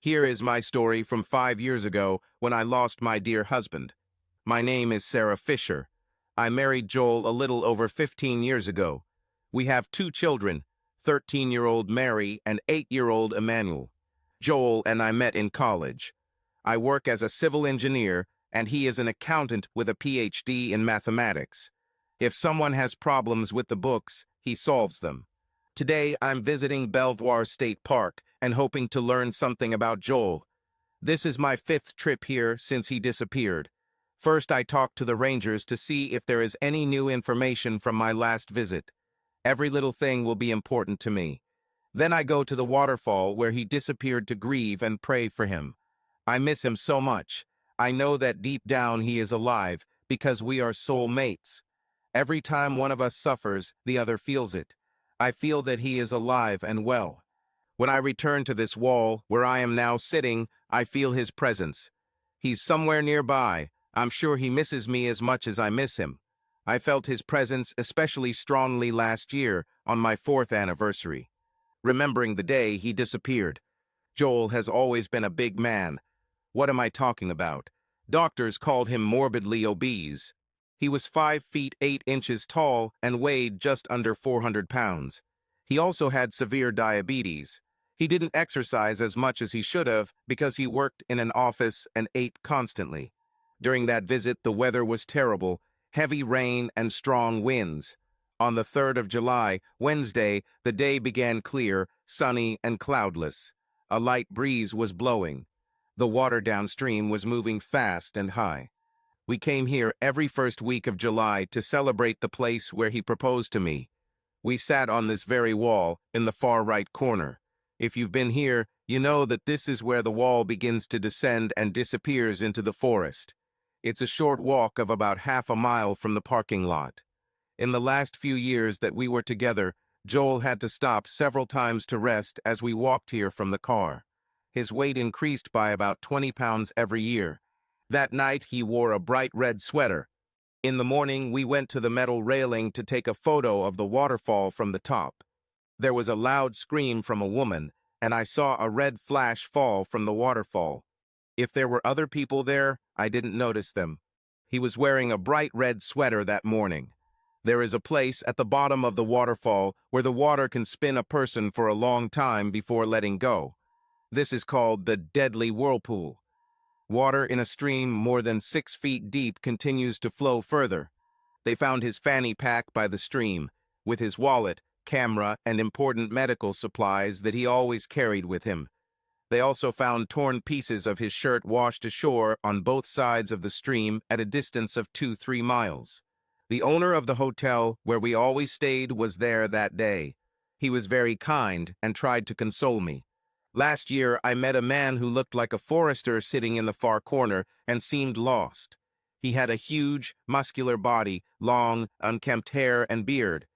Here is my story from 5 years ago when I lost my dear husband. My name is Sarah Fisher. I married Joel a little over 15 years ago. We have two children, 13-year-old Mary and 8-year-old Emmanuel. Joel and I met in college. I work as a civil engineer, and he is an accountant with a PhD in mathematics. If someone has problems with the books, he solves them. Today, I'm visiting Belvoir State Park and hoping to learn something about Joel. This is my 5th trip here since he disappeared. First, I talked to the rangers to see if there is any new information from my last visit. Every little thing will be important to me. Then I go to the waterfall where he disappeared to grieve and pray for him. I miss him so much. I know that deep down he is alive because we are soul mates. Every time one of us suffers, the other feels it. I feel that he is alive and well. When I return to this wall, where I am now sitting, I feel his presence. He's somewhere nearby. I'm sure he misses me as much as I miss him. I felt his presence especially strongly last year on my 4th anniversary. Remembering the day he disappeared. Joel has always been a big man. What am I talking about? Doctors called him morbidly obese. He was 5 feet 8 inches tall and weighed just under 400 pounds. He also had severe diabetes. He didn't exercise as much as he should have because he worked in an office and ate constantly. During that visit, the weather was terrible, heavy rain and strong winds. On the 3rd of July, Wednesday, the day began clear, sunny and cloudless. A light breeze was blowing. The water downstream was moving fast and high. We came here every first week of July to celebrate the place where he proposed to me. We sat on this very wall in the far right corner. If you've been here, you know that this is where the wall begins to descend and disappears into the forest. It's a short walk of about half a mile from the parking lot. In the last few years that we were together, Joel had to stop several times to rest as we walked here from the car. His weight increased by about 20 pounds every year. That night, he wore a bright red sweater. In the morning, we went to the metal railing to take a photo of the waterfall from the top. There was a loud scream from a woman, and I saw a red flash fall from the waterfall. If there were other people there, I didn't notice them. He was wearing a bright red sweater that morning. There is a place at the bottom of the waterfall where the water can spin a person for a long time before letting go. This is called the deadly whirlpool. Water in a stream more than 6 feet deep continues to flow further. They found his fanny pack by the stream, with his wallet, camera, and important medical supplies that he always carried with him. They also found torn pieces of his shirt washed ashore on both sides of the stream at a distance of 2-3 miles. The owner of the hotel where we always stayed was there that day. He was very kind and tried to console me. Last year, I met a man who looked like a forester sitting in the far corner and seemed lost. He had a huge, muscular body, long, unkempt hair and beard.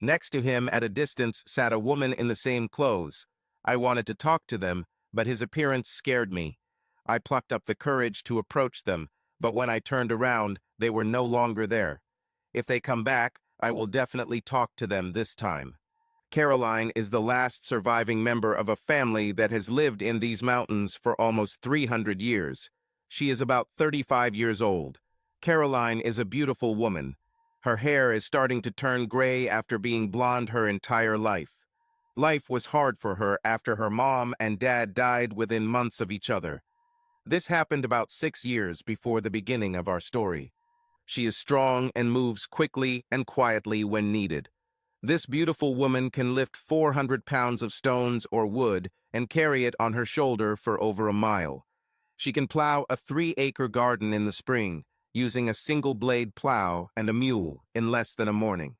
Next to him at a distance sat a woman in the same clothes. I wanted to talk to them, but his appearance scared me. I plucked up the courage to approach them, but when I turned around, they were no longer there. If they come back, I will definitely talk to them this time. Caroline is the last surviving member of a family that has lived in these mountains for almost 300 years. She is about 35 years old. Caroline is a beautiful woman. Her hair is starting to turn gray after being blonde her entire life. Life was hard for her after her mom and dad died within months of each other. This happened about 6 years before the beginning of our story. She is strong and moves quickly and quietly when needed. This beautiful woman can lift 400 pounds of stones or wood and carry it on her shoulder for over a mile. She can plow a 3-acre garden in the spring, using a single-blade plow and a mule in less than a morning.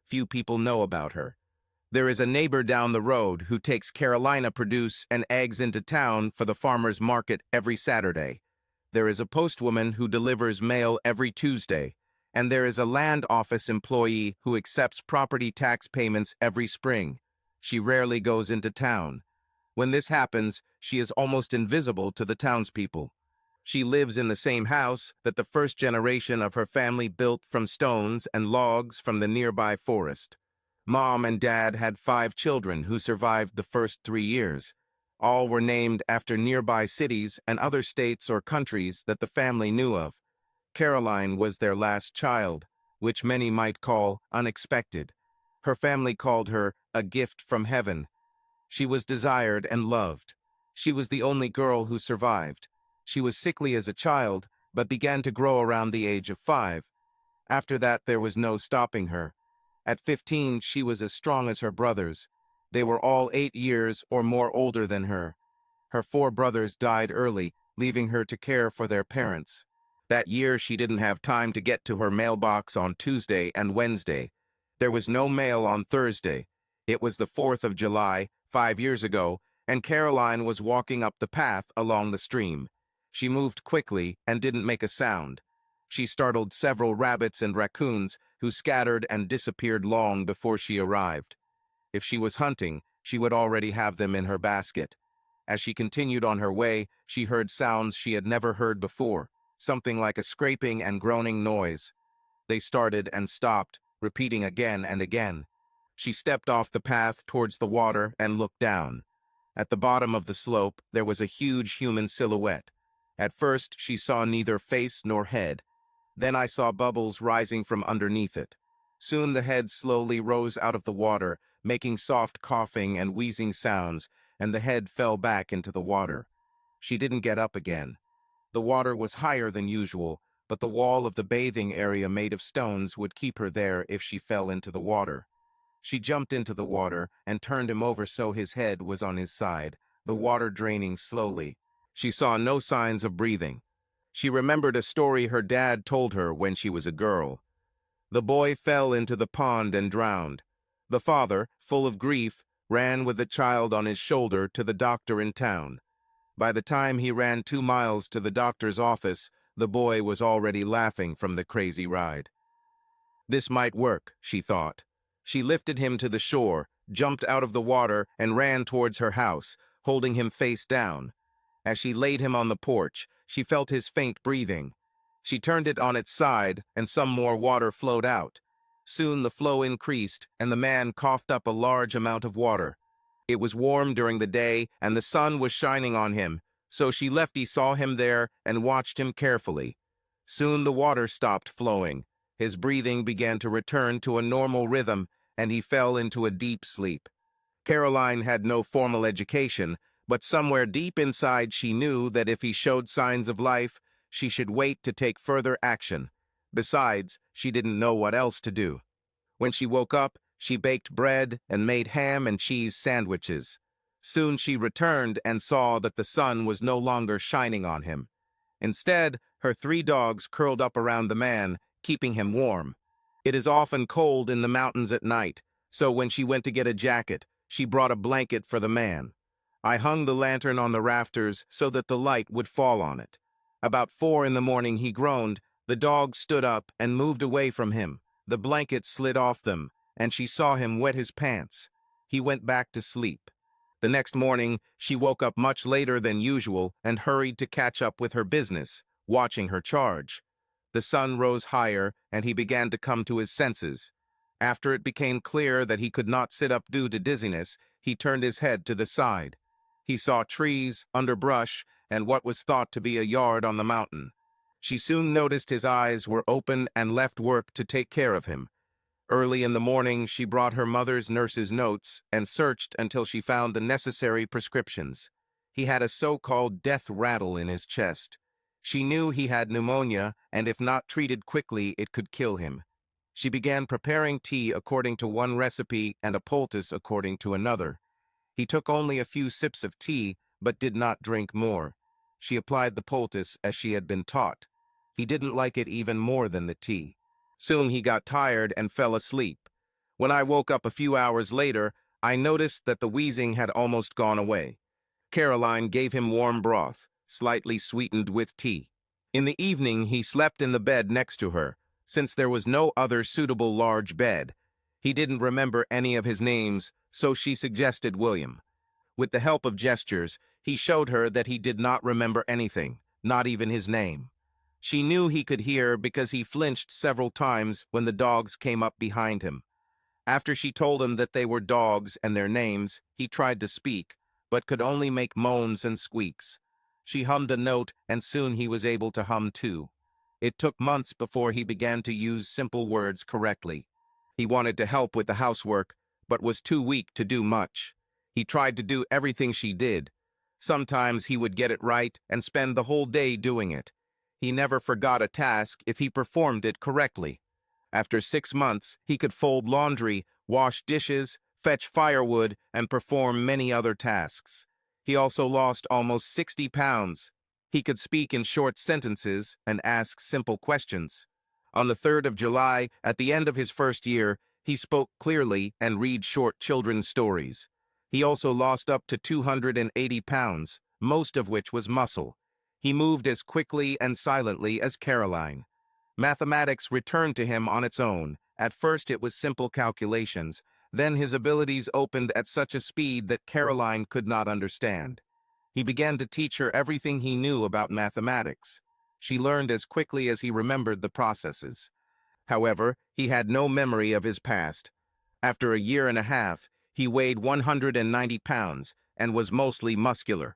Few people know about her. There is a neighbor down the road who takes Carolina produce and eggs into town for the farmer's market every Saturday. There is a postwoman who delivers mail every Tuesday, and there is a land office employee who accepts property tax payments every spring. She rarely goes into town. When this happens, she is almost invisible to the townspeople. She lives in the same house that the first generation of her family built from stones and logs from the nearby forest. Mom and Dad had 5 children who survived the first 3 years. All were named after nearby cities and other states or countries that the family knew of. Caroline was their last child, which many might call unexpected. Her family called her a gift from heaven. She was desired and loved. She was the only girl who survived. She was sickly as a child, but began to grow around the age of 5. After that, there was no stopping her. At 15, she was as strong as her brothers. They were all 8 years or more older than her. Her 4 brothers died early, leaving her to care for their parents. That year, she didn't have time to get to her mailbox on Tuesday and Wednesday. There was no mail on Thursday. It was the 4th of July, 5 years ago, and Caroline was walking up the path along the stream. She moved quickly and didn't make a sound. She startled several rabbits and raccoons who scattered and disappeared long before she arrived. If she was hunting, she would already have them in her basket. As she continued on her way, she heard sounds she had never heard before, something like a scraping and groaning noise. They started and stopped, repeating again and again. She stepped off the path towards the water and looked down. At the bottom of the slope, there was a huge human silhouette. At first, she saw neither face nor head. Then I saw bubbles rising from underneath it. Soon the head slowly rose out of the water, making soft coughing and wheezing sounds, and the head fell back into the water. She didn't get up again. The water was higher than usual, but the wall of the bathing area made of stones would keep her there if she fell into the water. She jumped into the water and turned him over so his head was on his side, the water draining slowly. She saw no signs of breathing. She remembered a story her dad told her when she was a girl. The boy fell into the pond and drowned. The father, full of grief, ran with the child on his shoulder to the doctor in town. By the time he ran 2 miles to the doctor's office, the boy was already laughing from the crazy ride. This might work, she thought. She lifted him to the shore, jumped out of the water, and ran towards her house, holding him face down. As she laid him on the porch, she felt his faint breathing. She turned it on its side, and some more water flowed out. Soon the flow increased, and the man coughed up a large amount of water. It was warm during the day, and the sun was shining on him, so she saw him there and watched him carefully. Soon the water stopped flowing. His breathing began to return to a normal rhythm, and he fell into a deep sleep. Caroline had no formal education, but somewhere deep inside she knew that if he showed signs of life, she should wait to take further action. Besides, she didn't know what else to do. When she woke up, she baked bread and made ham and cheese sandwiches. Soon she returned and saw that the sun was no longer shining on him. Instead, her 3 dogs curled up around the man, keeping him warm. It is often cold in the mountains at night, so when she went to get a jacket, she brought a blanket for the man. I hung the lantern on the rafters so that the light would fall on it. About 4 in the morning he groaned. The dogs stood up and moved away from him. The blanket slid off them, and she saw him wet his pants. He went back to sleep. The next morning, she woke up much later than usual and hurried to catch up with her business, watching her charge. The sun rose higher, and he began to come to his senses. After it became clear that he could not sit up due to dizziness, he turned his head to the side. He saw trees, underbrush, and what was thought to be a yard on the mountain. She soon noticed his eyes were open and left work to take care of him. Early in the morning, she brought her mother's nurse's notes and searched until she found the necessary prescriptions. He had a so-called death rattle in his chest. She knew he had pneumonia, and if not treated quickly, it could kill him. She began preparing tea according to one recipe and a poultice according to another. He took only a few sips of tea, but did not drink more. She applied the poultice as she had been taught. He didn't like it even more than the tea. Soon he got tired and fell asleep. When I woke up a few hours later, I noticed that the wheezing had almost gone away. Caroline gave him warm broth, slightly sweetened with tea. In the evening, he slept in the bed next to her, since there was no other suitable large bed. He didn't remember any of his names, so she suggested William. With the help of gestures, he showed her that he did not remember anything, not even his name. She knew he could hear because he flinched several times when the dogs came up behind him. After she told him that they were dogs and their names, he tried to speak, but could only make moans and squeaks. She hummed a note, and soon he was able to hum too. It took months before he began to use simple words correctly. He wanted to help with the housework, but was too weak to do much. He tried to do everything she did. Sometimes he would get it right and spend the whole day doing it. He never forgot a task if he performed it correctly. After 6 months, he could fold laundry, wash dishes, fetch firewood, and perform many other tasks. He also lost almost 60 pounds. He could speak in short sentences and ask simple questions. On the 3rd of July, at the end of his first year, he spoke clearly and read short children's stories. He also lost up to 280 pounds, most of which was muscle. He moved as quickly and silently as Caroline. Mathematics returned to him on its own. At first it was simple calculations. Then his abilities opened at such a speed that Caroline could not understand. He began to teach her everything he knew about mathematics. She learned as quickly as he remembered the processes. However, he had no memory of his past. After a year and a half, he weighed 190 pounds and was mostly muscular.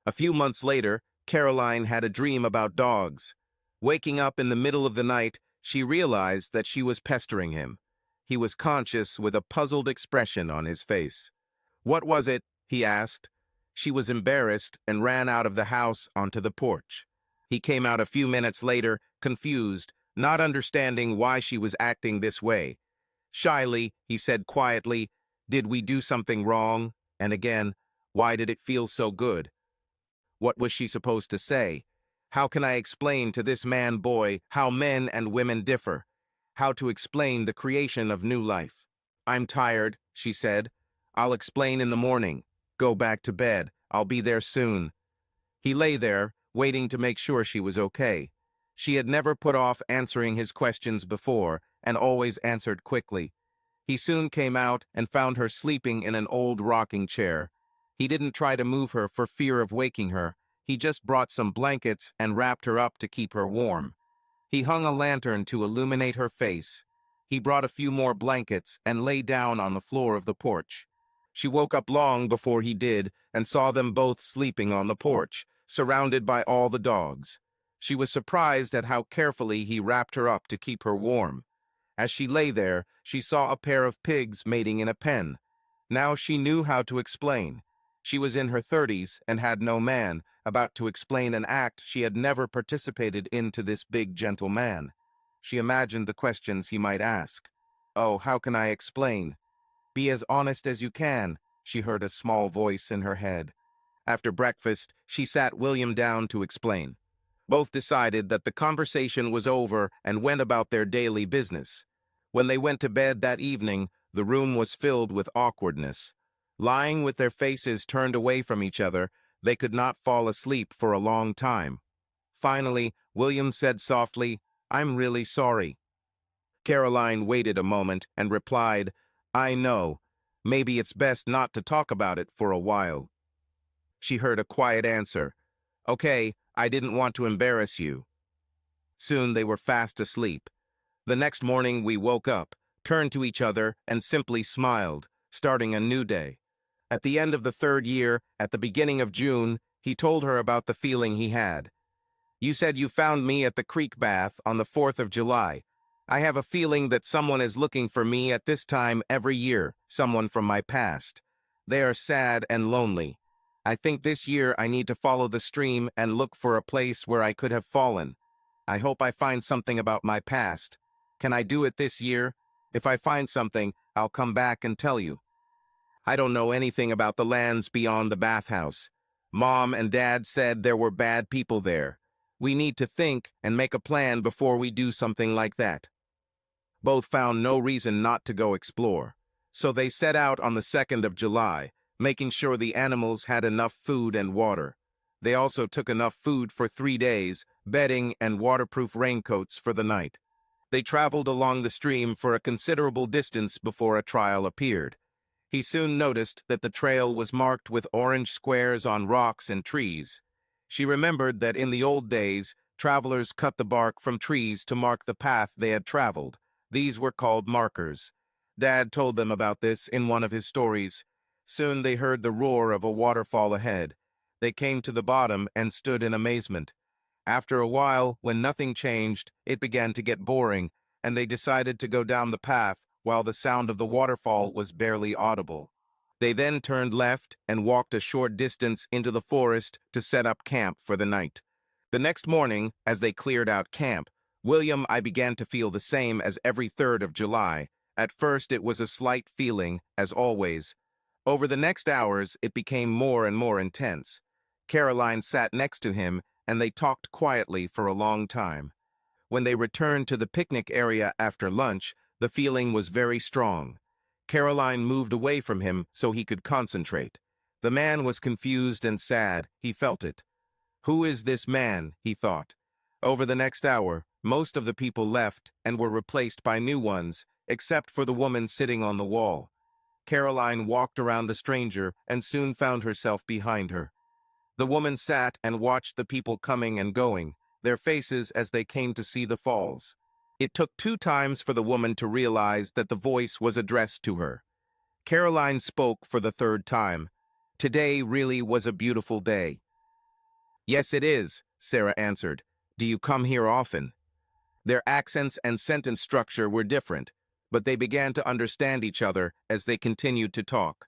A few months later, Caroline had a dream about dogs. Waking up in the middle of the night, she realized that she was pestering him. He was conscious with a puzzled expression on his face. "What was it?" he asked. She was embarrassed and ran out of the house onto the porch. He came out a few minutes later, confused, not understanding why she was acting this way. Shyly, he said quietly, "Did we do something wrong?" And again, "Why did it feel so good?" What was she supposed to say? How can I explain to this man-boy how men and women differ? How to explain the creation of new life? "I'm tired," she said. "I'll explain in the morning. Go back to bed. I'll be there soon." He lay there, waiting to make sure she was okay. She had never put off answering his questions before, and always answered quickly. He soon came out and found her sleeping in an old rocking chair. He didn't try to move her for fear of waking her. He just brought some blankets and wrapped her up to keep her warm. He hung a lantern to illuminate her face. He brought a few more blankets and lay down on the floor of the porch. She woke up long before he did and saw them both sleeping on the porch, surrounded by all the dogs. She was surprised at how carefully he wrapped her up to keep her warm. As she lay there, she saw a pair of pigs mating in a pen. Now she knew how to explain. She was in her 30s and had no man, about to explain an act she had never participated in to this big, gentle man. She imagined the questions he might ask. "Oh, how can I explain?" "Be as honest as you can," she heard a small voice in her head. After breakfast, she sat William down to explain. Both decided that the conversation was over and went about their daily business. When they went to bed that evening, the room was filled with awkwardness. Lying with their faces turned away from each other, they could not fall asleep for a long time. Finally, William said softly, "I'm really sorry." Caroline waited a moment and replied, "I know. Maybe it's best not to talk about it for a while." She heard a quiet answer, "Okay, I didn't want to embarrass you." Soon they were fast asleep. The next morning we woke up, turned to each other, and simply smiled, starting a new day. At the end of the 3rd year, at the beginning of June, he told her about the feeling he had. "You said you found me at the creek bath on the 4th of July. I have a feeling that someone is looking for me at this time every year, someone from my past. They are sad and lonely. I think this year I need to follow the stream and look for a place where I could have fallen. I hope I find something about my past. Can I do it this year? If I find something, I'll come back and tell you. I don't know anything about the lands beyond the bathhouse. Mom and Dad said there were bad people there. We need to think and make a plan before we do something like that." Both found no reason not to go explore. So they set out on the 2nd of July, making sure the animals had enough food and water. They also took enough food for 3 days, bedding and waterproof raincoats for the night. They traveled along the stream for a considerable distance before a trail appeared. He soon noticed that the trail was marked with orange squares on rocks and trees. She remembered that in the old days, travelers cut the bark from trees to mark the path they had traveled. These were called markers. Dad told them about this in one of his stories. Soon they heard the roar of a waterfall ahead. They came to the bottom and stood in amazement. After a while, when nothing changed, it began to get boring, and they decided to go down the path while the sound of the waterfall was barely audible. They then turned left and walked a short distance into the forest to set up camp for the night. The next morning, as they cleared out camp, I began to feel the same as every 3rd of July. At first, it was a slight feeling, as always. Over the next hours, it became more and more intense. Caroline sat next to him, and they talked quietly for a long time. When they returned to the picnic area after lunch, the feeling was very strong. Caroline moved away from him so he could concentrate. The man was confused and sad, he felt it. Who is this man, he thought. Over the next hour, most of the people left and were replaced by new ones, except for the woman sitting on the wall. Caroline walked around the stranger and soon found herself behind her. The woman sat and watched the people coming and going, their faces as they came to see the falls. It took 2 times for the woman to realize that the voice was addressed to her. Caroline spoke for the 3rd time. Today really was a beautiful day. Yes, it is, Sarah answered. Do you come here often? Their accents and sentence structure were different, but they began to understand each other as they continued to talk.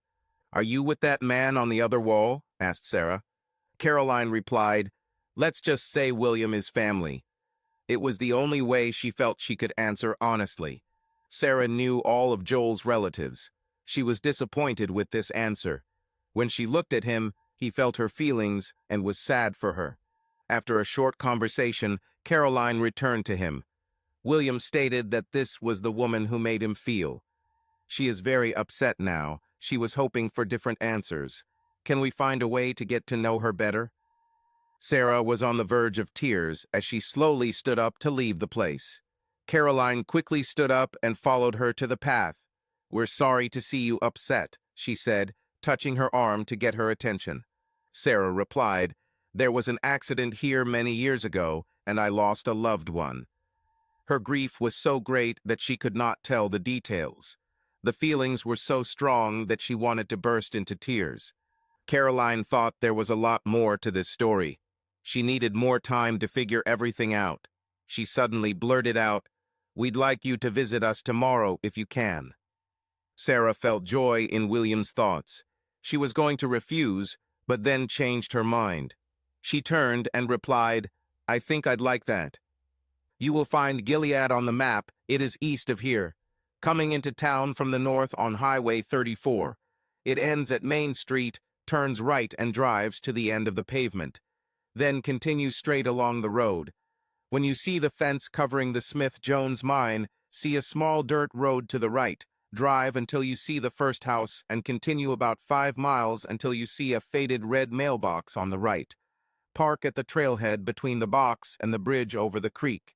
Are you with that man on the other wall? Asked Sarah. Caroline replied, Let's just say William is family. It was the only way she felt she could answer honestly. Sarah knew all of Joel's relatives. She was disappointed with this answer. When she looked at him, he felt her feelings and was sad for her. After a short conversation, Caroline returned to him. William stated that this was the woman who made him feel. She is very upset now. She was hoping for different answers. Can we find a way to get to know her better? Sarah was on the verge of tears as she slowly stood up to leave the place. Caroline quickly stood up and followed her to the path. We're sorry to see you upset, she said, touching her arm to get her attention. Sarah replied, There was an accident here many years ago, and I lost a loved one. Her grief was so great that she could not tell the details. The feelings were so strong that she wanted to burst into tears. Caroline thought there was a lot more to this story. She needed more time to figure everything out. She suddenly blurted out, We'd like you to visit us tomorrow if you can. Sarah felt joy in William's thoughts. She was going to refuse, but then changed her mind. She turned and replied, I think I'd like that. You will find Gilead on the map. It is east of here, coming into town from the north on Highway 34. It ends at Main Street, turns right and drives to the end of the pavement. Then continues straight along the road. When you see the fence covering the Smith-Jones mine, see a small dirt road to the right. Drive until you see the first house and continue about 5 miles until you see a faded red mailbox on the right. Park at the trailhead between the box and the bridge over the creek.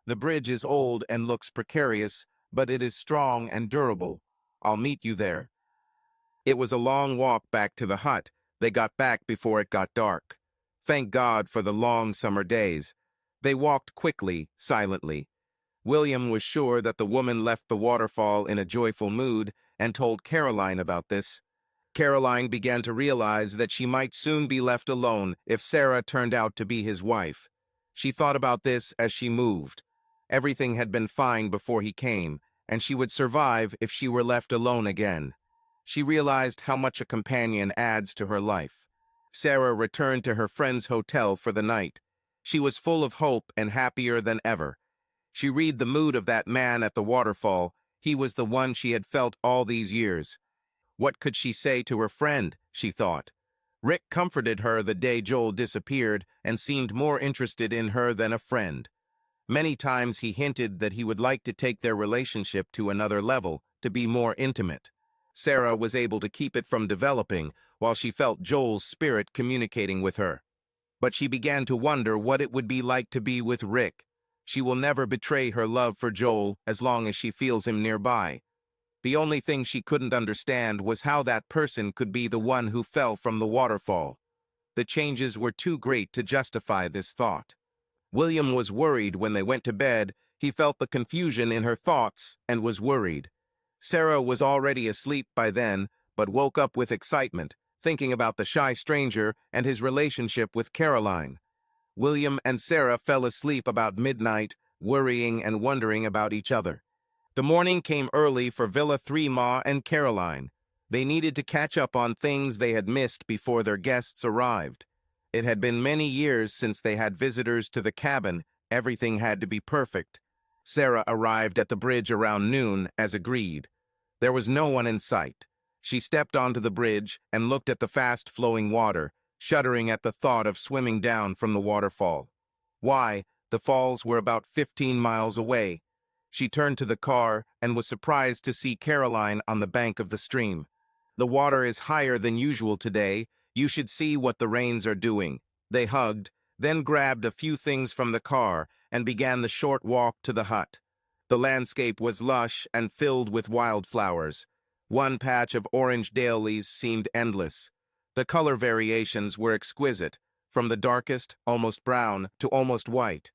The bridge is old and looks precarious, but it is strong and durable. I'll meet you there. It was a long walk back to the hut. They got back before it got dark. Thank God for the long summer days. They walked quickly, silently. William was sure that the woman left the waterfall in a joyful mood and told Caroline about this. Caroline began to realize that she might soon be left alone if Sarah turned out to be his wife. She thought about this as she moved. Everything had been fine before he came, and she would survive if she were left alone again. She realized how much a companion adds to her life. Sarah returned to her friend's hotel for the night. She was full of hope and happier than ever. She read the mood of that man at the waterfall. He was the one she had felt all these years. What could she say to her friend, she thought. Rick comforted her the day Joel disappeared and seemed more interested in her than a friend. Many times he hinted that he would like to take their relationship to another level, to be more intimate. Sarah was able to keep it from developing while she felt Joel's spirit communicating with her. But she began to wonder what it would be like to be with Rick. She will never betray her love for Joel as long as she feels him nearby. The only thing she couldn't understand was how that person could be the one who fell from the waterfall. The changes were too great to justify this thought. William was worried when they went to bed. He felt the confusion in her thoughts and was worried. Sarah was already asleep by then, but woke up with excitement, thinking about the shy stranger and his relationship with Caroline. William and Sarah fell asleep about midnight, worrying and wondering about each other. The morning came early for Villa Three Ma and Caroline. They needed to catch up on things they had missed before their guests arrived. It had been many years since they had visitors to the cabin. Everything had to be perfect. Sarah arrived at the bridge around noon, as agreed. There was no one in sight. She stepped onto the bridge and looked at the fast-flowing water, shuddering at the thought of swimming down from the waterfall. Why, the falls were about 15 miles away. She turned to the car and was surprised to see Caroline on the bank of the stream. The water is higher than usual today. You should see what the rains are doing. They hugged, then grabbed a few things from the car and began the short walk to the hut. The landscape was lush and filled with wildflowers. One patch of orange dahlias seemed endless. The color variations were exquisite, from the darkest, almost brown, to almost white.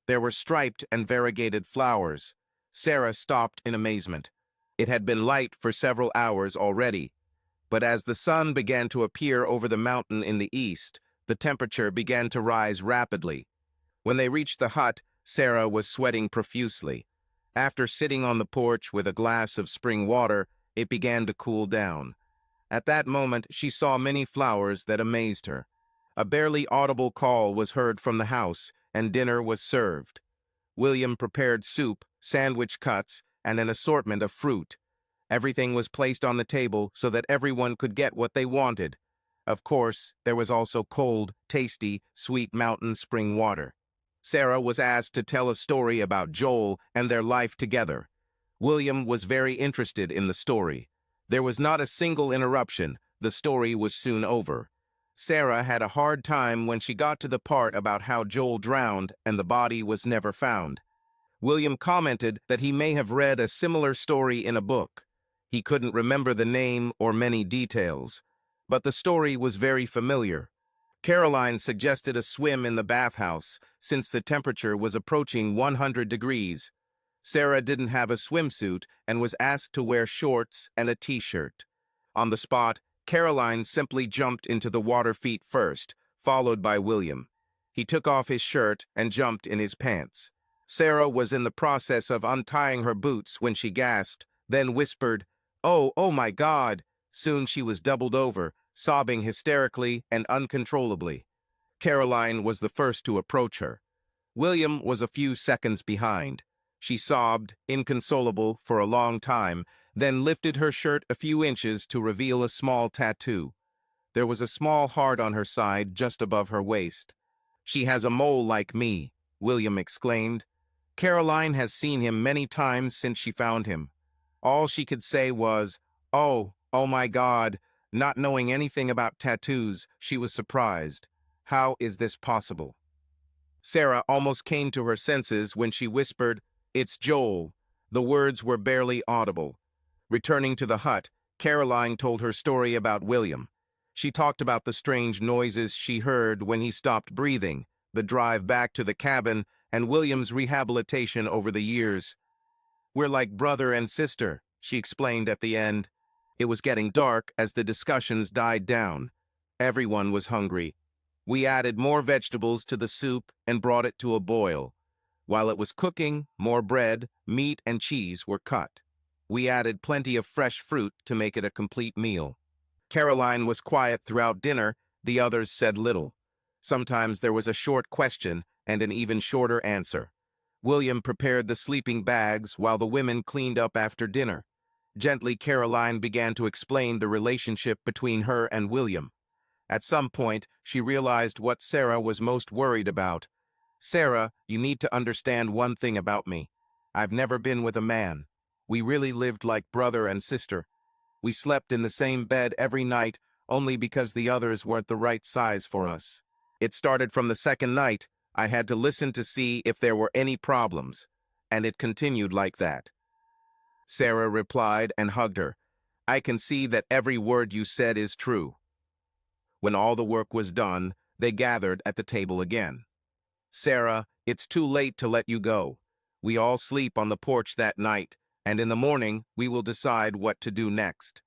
There were striped and variegated flowers. Sarah stopped in amazement. It had been light for several hours already, but as the sun began to appear over the mountain in the east, the temperature began to rise rapidly. When they reached the hut, Sarah was sweating profusely. After sitting on the porch with a glass of spring water, it began to cool down. At that moment, she saw many flowers that amazed her. A barely audible call was heard from the house, and dinner was served. William prepared soup, sandwich cuts, and an assortment of fruit. Everything was placed on the table so that everyone could get what they wanted. Of course, there was also cold, tasty, sweet mountain spring water. Sarah was asked to tell a story about Joel and their life together. William was very interested in the story. There was not a single interruption. The story was soon over. Sarah had a hard time when she got to the part about how Joel drowned and the body was never found. William commented that he may have read a similar story in a book. He couldn't remember the name or many details, but the story was very familiar. Caroline suggested a swim in the bathhouse, since the temperature was approaching 100 degrees. Sarah didn't have a swimsuit and was asked to wear shorts and a t-shirt. On the spot, Caroline simply jumped into the water feet first, followed by William. He took off his shirt and jumped in his pants. Sarah was in the process of untying her boots when she gasped, then whispered, oh my God!" Soon she was doubled over, sobbing hysterically and uncontrollably. Caroline was the first to approach her. William was a few seconds behind. She sobbed, inconsolable, for a long time, then lifted her shirt a few inches to reveal a small tattoo. There was a small heart on her side just above her waist. "She has a mole like me," William exclaimed. Caroline has seen him many times since she found him. All she could say was, oh my God." Not knowing anything about tattoos, she was surprised. How is this possible? Sarah almost came to her senses when she whispered, "It's Joel." The words were barely audible. Returning to the hut, Caroline told her story about William. She talked about the strange noises she heard when he stopped breathing, the drive back to the cabin, and William's rehabilitation over the years. "We're like brother and sister," she explained at the end. It was getting dark as the discussions died down. Everyone was hungry. We added more vegetables to the soup and brought it to a boil. While it was cooking, more bread, meat, and cheese were cut. We added plenty of fresh fruit to make it a complete meal. Caroline was quiet throughout dinner. The others said little. Sometimes there was a short question and an even shorter answer. William prepared the sleeping bags while the women cleaned up after dinner. Gently, Caroline began to explain the relationship between her and William. At some point, she realized what Sarah was most worried about. "Sarah, you need to understand one thing about me. I've never been with a man. We really lived like brother and sister. We slept in the same bed every night only because the others weren't the right size for us. It started from the second night. I had to listen to see if there were any problems, and it continued like that." Sarah replied and hugged her. "I can see that every word you said is true." When all the work was done, they gathered at the table again. "Sarah, it's too late to let you go. We all sleep on the porch that night, and in the morning we will decide what to do next."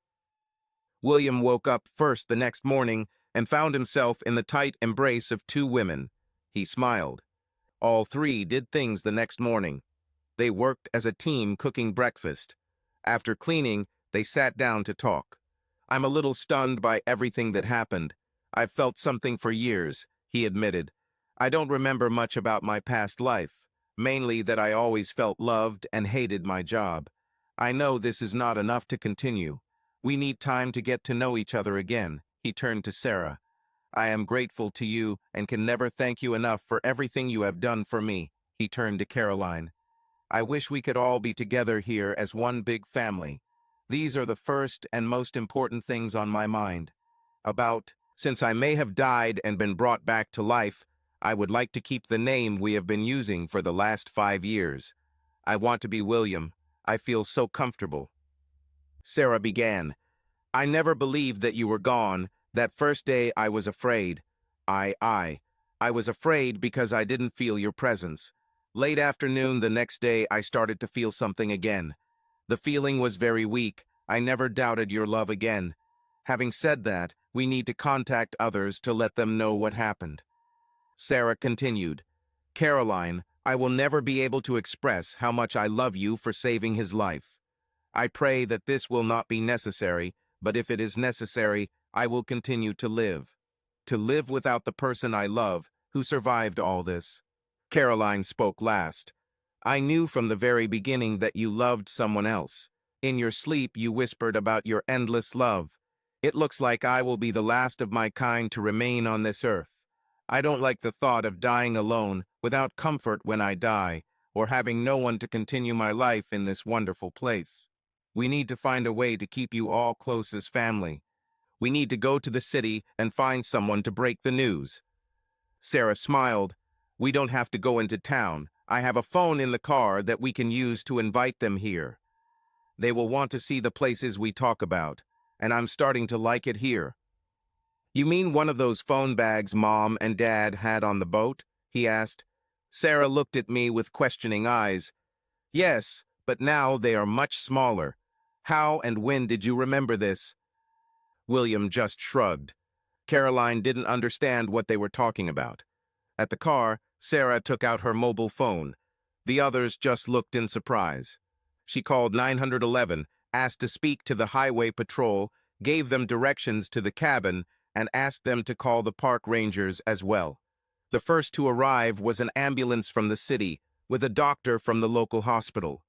William woke up first the next morning and found himself in the tight embrace of two women. He smiled. All three did things the next morning. They worked as a team cooking breakfast. After cleaning, they sat down to talk. "I'm a little stunned by everything that happened. I've felt something for years," he admitted. "I don't remember much about my past life, mainly that I always felt loved and hated my job. I know this is not enough to continue. We need time to get to know each other again." He turned to Sarah. "I am grateful to you and can never thank you enough for everything you have done for me." He turned to Caroline. "I wish we could all be together here as one big family. These are the first and most important things on my mind. Since I may have died and been brought back to life, I would like to keep the name we have been using for the last 5 years. I want to be William. I feel so comfortable." Sarah began. "I never believed that you were gone. That first day I was afraid. I was afraid because I didn't feel your presence. Late afternoon the next day I started to feel something again. The feeling was very weak. I never doubted your love again. Having said that, we need to contact others to let them know what happened." Sarah continued. "Caroline, I will never be able to express how much I love you for saving his life. I pray that this will not be necessary, but if it is necessary, I will continue to live. To live without the person I love, who survived all this." Caroline spoke last. "I knew from the very beginning that you loved someone else. In your sleep, you whispered about your endless love. It looks like I will be the last of my kind to remain on this earth. I don't like the thought of dying alone, without comfort when I die, or having no one to continue my life in this wonderful place. We need to find a way to keep you all close as family. We need to go to the city and find someone to break the news." Sarah smiled. "We don't have to go into town. I have a phone in the car that we can use to invite them here. They will want to see the places we talk about, and I'm starting to like it here." "You mean one of those phone bags Mom and Dad had on the boat?" he asked. Sarah looked at me with questioning eyes. "Yes, but now they are much smaller. How and when did you remember this?" William just shrugged. Caroline didn't understand what they were talking about. At the car, Sarah took out her mobile phone. The others just looked in surprise. She called 911, asked to speak to the highway patrol, gave them directions to the cabin, and asked them to call the park rangers as well. The first to arrive was an ambulance from the city, with a doctor from the local hospital.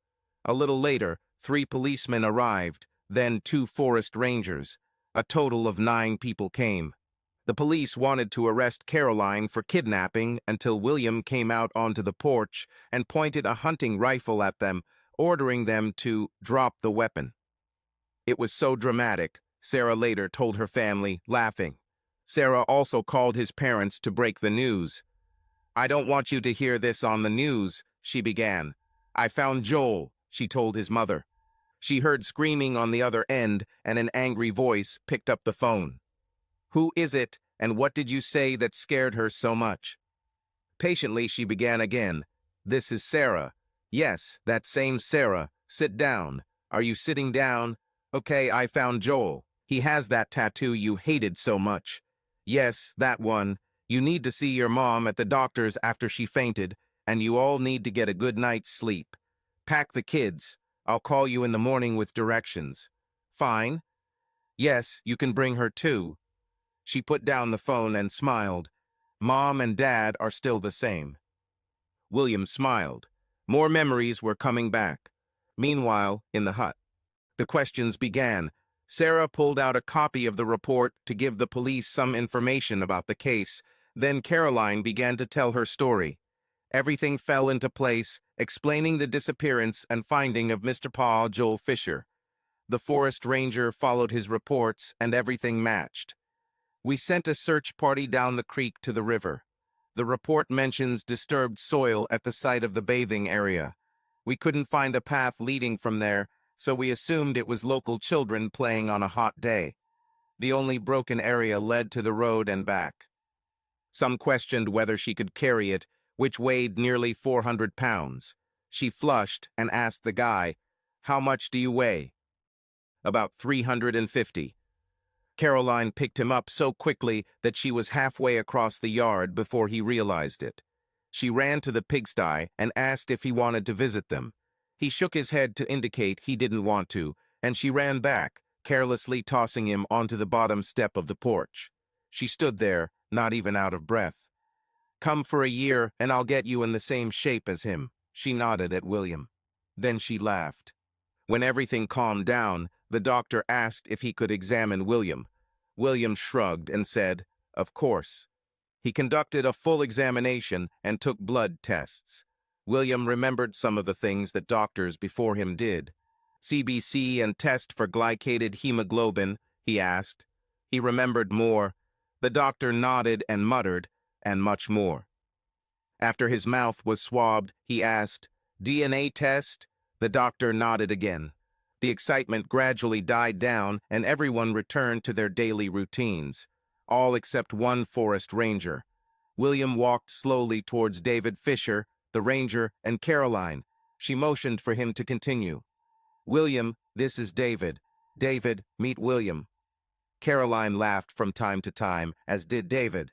A little later, 3 policemen arrived, then 2 forest rangers. A total of 9 people came. The police wanted to arrest Caroline for kidnapping until William came out onto the porch and pointed a hunting rifle at them, ordering them to drop the weapon. It was so dramatic, Sarah later told her family, laughing. Sarah also called his parents to break the news. "I don't want you to hear this on the news," she began. "I found Joel," she told his mother. She heard screaming on the other end, and an angry voice picked up the phone. "Who is it, and what did you say that scared her so much?" Patiently, she began again. "This is Sarah." "Yes, that same Sarah. Sit down." "Are you sitting down?" "Okay, I found Joel. He has that tattoo you hated so much." "Yes, that one. You need to see your mom at the doctor's after she fainted, and you all need to get a good night's sleep. Pack the kids. I'll call you in the morning with directions." "Fine." "Yes, you can bring her too." She put down the phone and smiled. "Mom and Dad are still the same." William smiled. More memories were coming back. Meanwhile, in the hut, the questions began. Sarah pulled out a copy of the report to give the police some information about the case. Then Caroline began to tell her story. Everything fell into place, explaining the disappearance and finding of Mr. Pa Joel Fisher. The forest ranger followed his reports, and everything matched. "We sent a search party down the creek to the river. The report mentions disturbed soil at the site of the bathing area. We couldn't find a path leading from there, so we assumed it was local children playing on a hot day. The only broken area led to the road and back. Some questioned whether she could carry it, which weighed nearly 400 pounds. She flushed and asked the guy, 'How much do you weigh?' 'About 350. Caroline picked him up so quickly that she was halfway across the yard before he realized it. She ran to the pigsty and asked if he wanted to visit them. He shook his head to indicate he didn't want to, and she ran back, carelessly tossing him onto the bottom step of the porch. She stood there, not even out of breath. "Come for a year, and I'll get you in the same shape as him," she nodded at William. Then she laughed. When everything calmed down, the doctor asked if he could examine William. William shrugged and said, "Of course." He conducted a full examination and took blood tests. William remembered some of the things that doctors before him did. "CBC and test for glycated hemoglobin," he asked. He remembered more. The doctor nodded and muttered, "and much more." After his mouth was swabbed, he asked, "DNA test?" The doctor nodded again. The excitement gradually died down, and everyone returned to their daily routines, all except one forest ranger. William walked slowly towards David Fisher, the ranger, and Caroline. She motioned for him to continue. "William, this is David. David, meet William." Caroline laughed from time to time, as did David.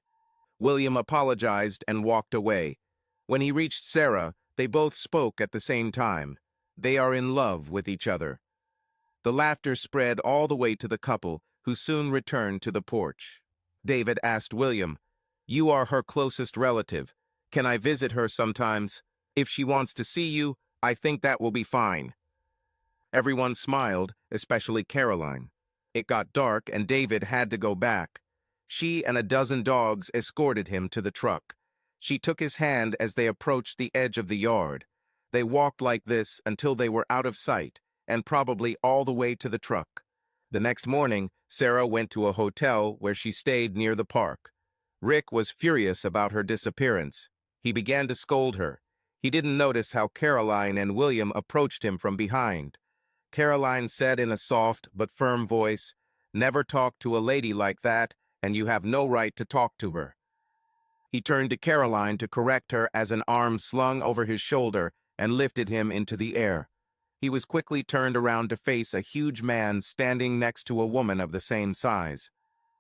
William apologized and walked away. When he reached Sarah, they both spoke at the same time. They are in love with each other. The laughter spread all the way to the couple, who soon returned to the porch. David asked William, "You are her closest relative. Can I visit her sometimes? If she wants to see you, I think that will be fine." Everyone smiled, especially Caroline. It got dark and David had to go back. She and a dozen dogs escorted him to the truck. She took his hand as they approached the edge of the yard. They walked like this until they were out of sight, and probably all the way to the truck. The next morning, Sarah went to a hotel where she stayed near the park. Rick was furious about her disappearance. He began to scold her. He didn't notice how Caroline and William approached him from behind. Caroline said in a soft but firm voice, "Never talk to a lady like that, and you have no right to talk to her." He turned to Caroline to correct her as an arm slung over his shoulder and lifted him into the air. He was quickly turned around to face a huge man standing next to a woman of the same size.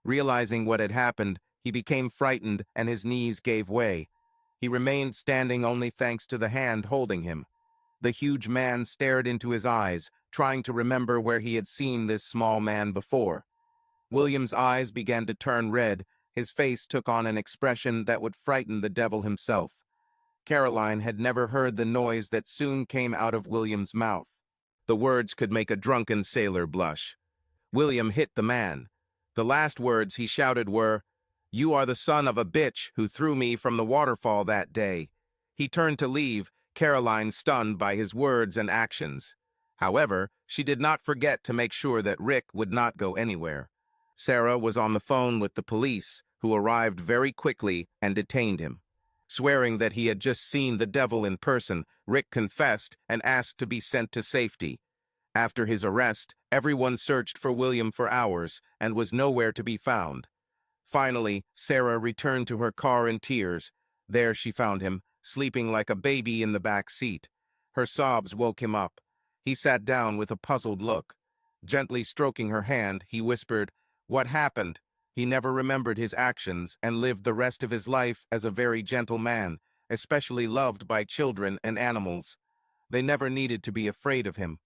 Realizing what had happened, he became frightened and his knees gave way. He remained standing only thanks to the hand holding him. The huge man stared into his eyes, trying to remember where he had seen this small man before. William's eyes began to turn red. His face took on an expression that would frighten the devil himself. Caroline had never heard the noise that soon came out of William's mouth. The words could make a drunken sailor blush. William hit the man. The last words he shouted were, "You are the son of a bitch who threw me from the waterfall that day." He turned to leave, Caroline stunned by his words and actions. However, she did not forget to make sure that Rick would not go anywhere. Sarah was on the phone with the police, who arrived very quickly and detained him. Swearing that he had just seen the devil in person, Rick confessed and asked to be sent to safety. After his arrest, everyone searched for William for hours and was nowhere to be found. Finally, Sarah returned to her car in tears. There she found him, sleeping like a baby in the back seat. Her sobs woke him up. He sat down with a puzzled look. Gently stroking her hand, he whispered, "What happened?" He never remembered his actions and lived the rest of his life as a very gentle man, especially loved by children and animals. They never needed to be afraid of him.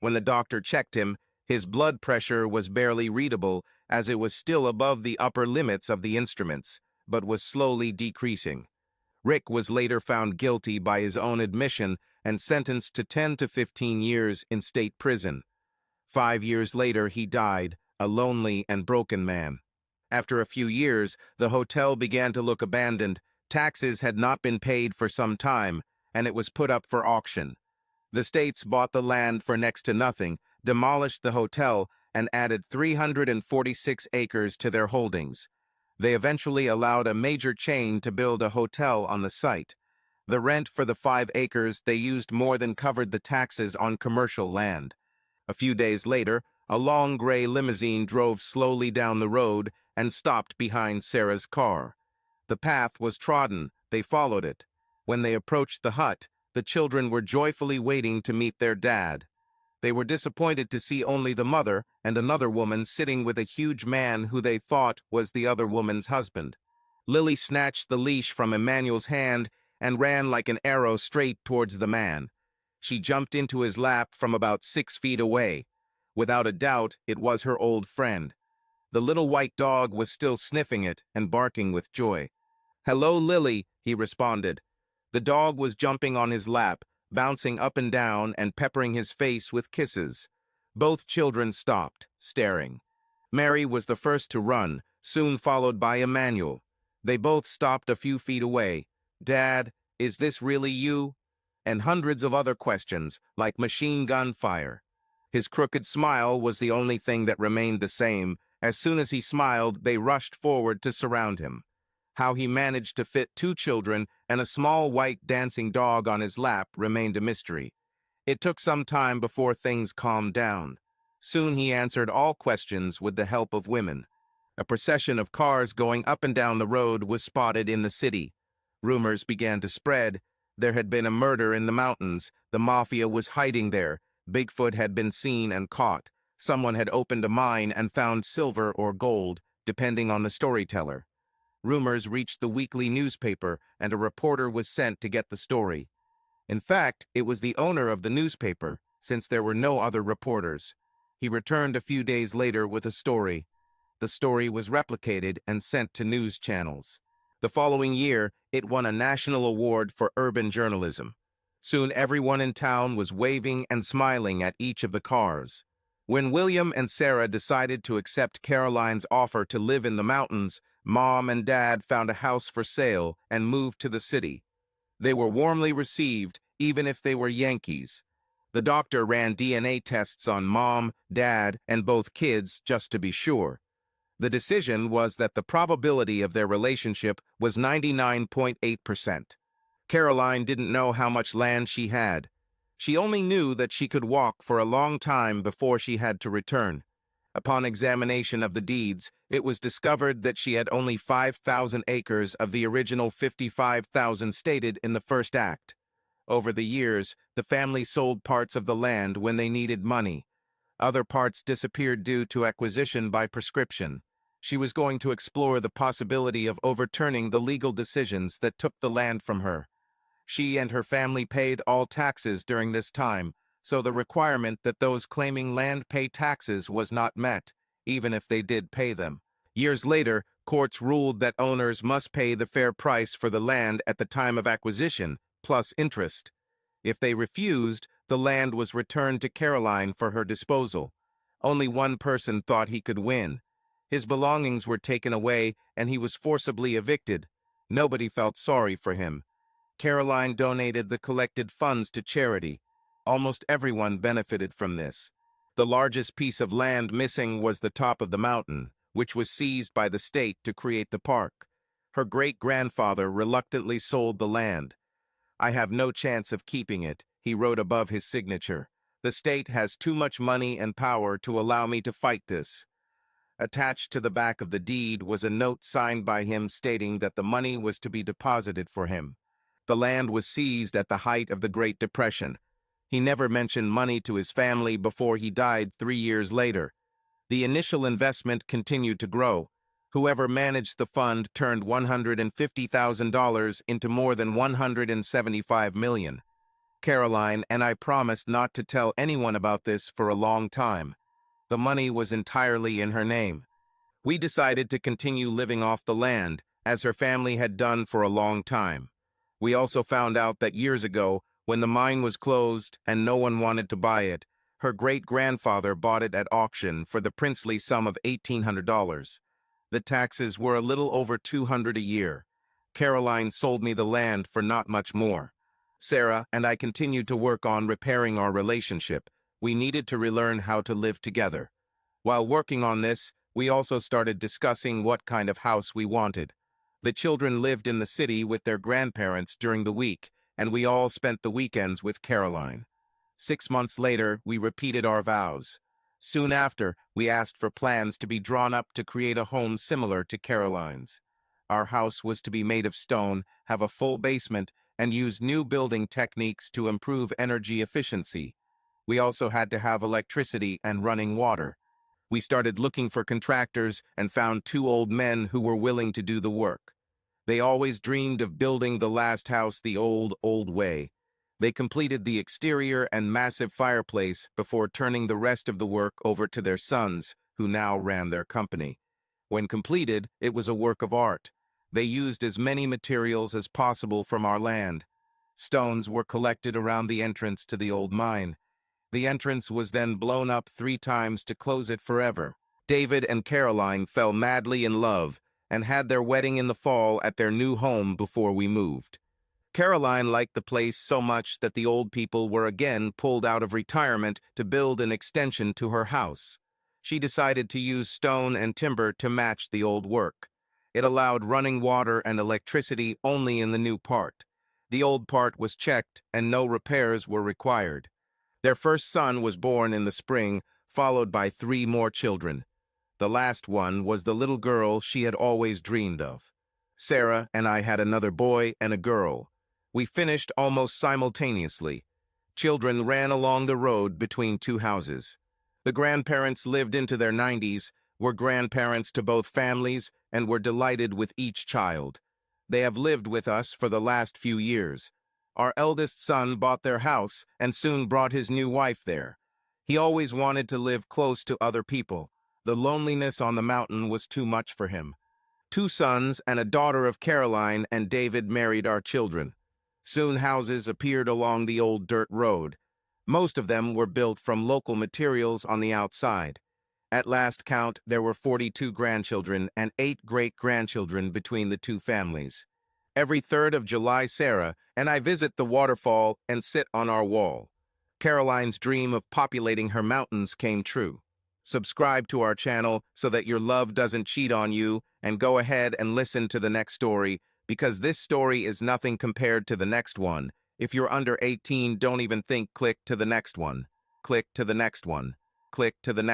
When the doctor checked him, his blood pressure was barely readable, as it was still above the upper limits of the instruments, but was slowly decreasing. Rick was later found guilty by his own admission and sentenced to 10 to 15 years in state prison. 5 years later, he died, a lonely and broken man. After a few years, the hotel began to look abandoned. Taxes had not been paid for some time, and it was put up for auction. The states bought the land for next to nothing, demolished the hotel, and added 346 acres to their holdings. They eventually allowed a major chain to build a hotel on the site. The rent for the 5 acres they used more than covered the taxes on commercial land. A few days later, a long gray limousine drove slowly down the road and stopped behind Sarah's car. The path was trodden. They followed it. When they approached the hut, the children were joyfully waiting to meet their dad. They were disappointed to see only the mother and another woman sitting with a huge man who they thought was the other woman's husband. Lily snatched the leash from Emmanuel's hand and ran like an arrow straight towards the man. She jumped into his lap from about 6 feet away. Without a doubt, it was her old friend. The little white dog was still sniffing it and barking with joy. "Hello, Lily," he responded. The dog was jumping on his lap, bouncing up and down and peppering his face with kisses. Both children stopped, staring. Mary was the first to run, soon followed by Emmanuel. They both stopped a few feet away. "Dad, is this really you?" And hundreds of other questions, like machine gun fire. His crooked smile was the only thing that remained the same. As soon as he smiled, they rushed forward to surround him. How he managed to fit 2 children and a small white dancing dog on his lap remained a mystery. It took some time before things calmed down. Soon he answered all questions with the help of women. A procession of cars going up and down the road was spotted in the city. Rumors began to spread. There had been a murder in the mountains. The mafia was hiding there. Bigfoot had been seen and caught. Someone had opened a mine and found silver or gold, depending on the storyteller. Rumors reached the weekly newspaper, and a reporter was sent to get the story. In fact, it was the owner of the newspaper, since there were no other reporters. He returned a few days later with a story. The story was replicated and sent to news channels. The following year, it won a national award for urban journalism. Soon everyone in town was waving and smiling at each of the cars. When William and Sarah decided to accept Caroline's offer to live in the mountains, Mom and Dad found a house for sale and moved to the city. They were warmly received, even if they were Yankees. The doctor ran DNA tests on Mom, Dad, and both kids just to be sure. The decision was that the probability of their relationship was 99.8%. Caroline didn't know how much land she had. She only knew that she could walk for a long time before she had to return. Upon examination of the deeds, it was discovered that she had only 5,000 acres of the original 55,000 stated in the first act. Over the years, the family sold parts of the land when they needed money. Other parts disappeared due to acquisition by prescription. She was going to explore the possibility of overturning the legal decisions that took the land from her. She and her family paid all taxes during this time, so the requirement that those claiming land pay taxes was not met, even if they did pay them. Years later, courts ruled that owners must pay the fair price for the land at the time of acquisition, plus interest. If they refused, the land was returned to Caroline for her disposal. Only one person thought he could win. His belongings were taken away, and he was forcibly evicted. Nobody felt sorry for him. Caroline donated the collected funds to charity. Almost everyone benefited from this. The largest piece of land missing was the top of the mountain, which was seized by the state to create the park. Her great-grandfather reluctantly sold the land. "I have no chance of keeping it," he wrote above his signature. "The state has too much money and power to allow me to fight this." Attached to the back of the deed was a note signed by him stating that the money was to be deposited for him. The land was seized at the height of the Great Depression. He never mentioned money to his family before he died 3 years later. The initial investment continued to grow. Whoever managed the fund turned $150,000 into more than $175 million. Caroline and I promised not to tell anyone about this for a long time. The money was entirely in her name. We decided to continue living off the land, as her family had done for a long time. We also found out that years ago, when the mine was closed and no one wanted to buy it, her great-grandfather bought it at auction for the princely sum of $1,800. The taxes were a little over $200 a year. Caroline sold me the land for not much more. Sarah and I continued to work on repairing our relationship. We needed to relearn how to live together. While working on this, we also started discussing what kind of house we wanted. The children lived in the city with their grandparents during the week, and we all spent the weekends with Caroline. 6 months later, we repeated our vows. Soon after, we asked for plans to be drawn up to create a home similar to Caroline's. Our house was to be made of stone, have a full basement, and use new building techniques to improve energy efficiency. We also had to have electricity and running water. We started looking for contractors and found two old men who were willing to do the work. They always dreamed of building the last house the old way. They completed the exterior and massive fireplace before turning the rest of the work over to their sons, who now ran their company. When completed, it was a work of art. They used as many materials as possible from our land. Stones were collected around the entrance to the old mine. The entrance was then blown up 3 times to close it forever. David and Caroline fell madly in love and had their wedding in the fall at their new home before we moved. Caroline liked the place so much that the old people were again pulled out of retirement to build an extension to her house. She decided to use stone and timber to match the old work. It allowed running water and electricity only in the new part. The old part was checked and no repairs were required. Their first son was born in the spring, followed by 3 more children. The last one was the little girl she had always dreamed of. Sarah and I had another boy and a girl. We finished almost simultaneously. Children ran along the road between 2 houses. The grandparents lived into their 90s, were grandparents to both families, and were delighted with each child. They have lived with us for the last few years. Our eldest son bought their house and soon brought his new wife there. He always wanted to live close to other people. The loneliness on the mountain was too much for him. 2 sons and a daughter of Caroline and David married our children. Soon houses appeared along the old dirt road. Most of them were built from local materials on the outside. At last count, there were 42 grandchildren and 8 great-grandchildren between the 2 families. Every 3rd of July, Sarah and I visit the waterfall and sit on our wall. Caroline's dream of populating her mountains came true. Subscribe to our channel so that your love doesn't cheat on you, and go ahead and listen to the next story, because this story is nothing compared to the next one. If you're under 18, don't even think, click to the next one. Click to the next one. Click to the next